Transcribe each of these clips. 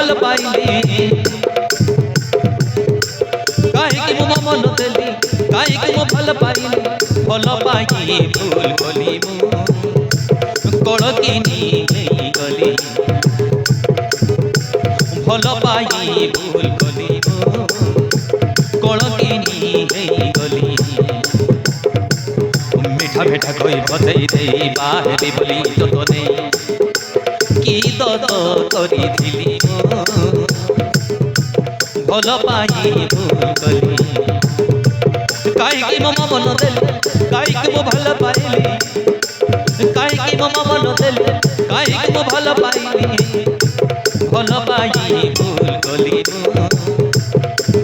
भल पाइली काहे मो मन देली काहे मो भल पाइली भल पाई भूल गली कड़किनी गली भल पाई भूल गली कड़किनी गली मिठा मिठा कही बजई दे बाहरी बोली तो नहीं कि करी भल पाई भूल गली काहे मो मन देली काहे मो भल पाइली काहे मो मन देली काहे मो भल पाइली भल पाई भूल गली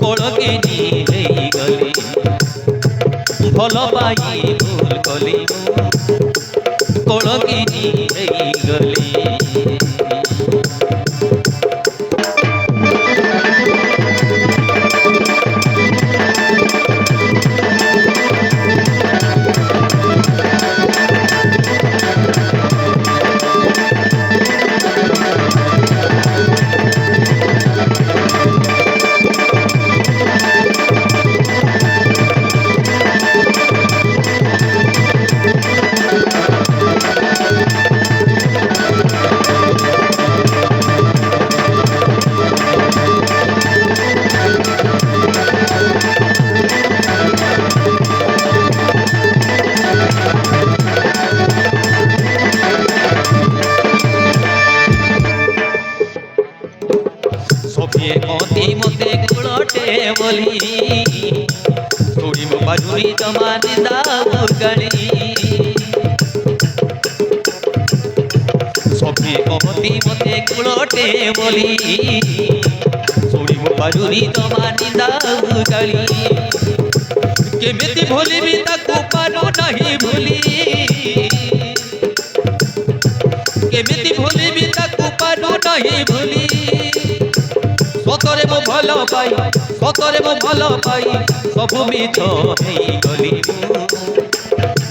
कड़किनी गली भल पाई भूल गली कड़किनी गली मोती मोते गुड़ोटे बोली थोड़ी मो बाजुरी तमानी दाऊर गली सभी मोती मोते गुड़ोटे बोली थोड़ी मो बाजुरी तमानी दाऊर गली केमिति भूली भी ताकू पारो नहीं भूली केमिति भूली भी ताकू पारो नहीं भूली सतरे मो भल पाई सतरे मो भल पाई सबु मिछ हेई गली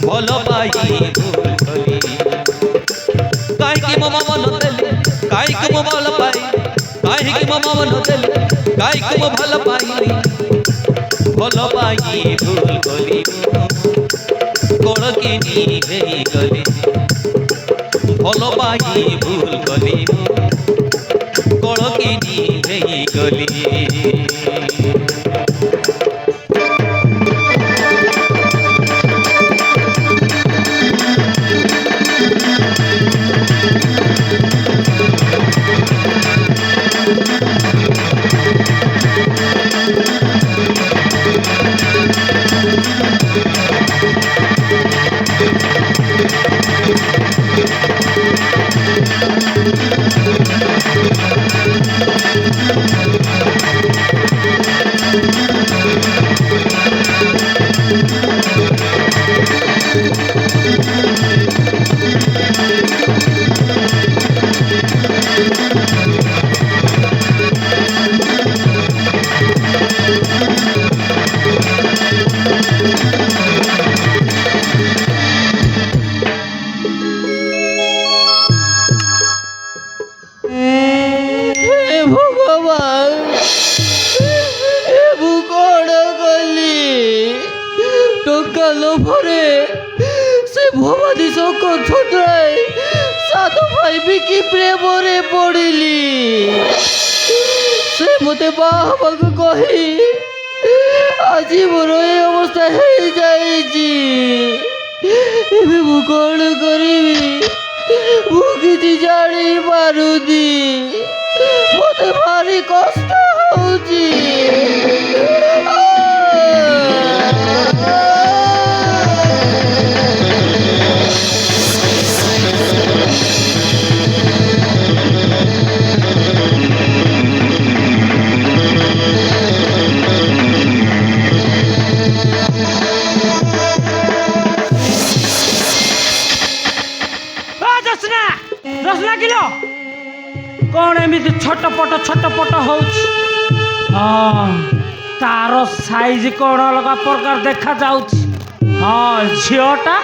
भल पाई भूल गली काहे मो मन देली काहे मो भल पाई काहे मो मन देली काहे मो भल पाई भल पाई भूल गली कड़किनी गली भल पाई भूल गली कड़किनी गली भवानी शंकर छोटराय साधु भाई बिकी प्रेमरे पड़िली से मते बाबा को कही आज मोर ए अवस्था हो जाइछि एबे मु कोन करिवि मु किछि जानि पारुदी मते भारी कष्ट होउछि रसना किलो कौन एमती छटपट हो तार साइज कौन अलग प्रकार देखा जाऊँ। हाँ झीटा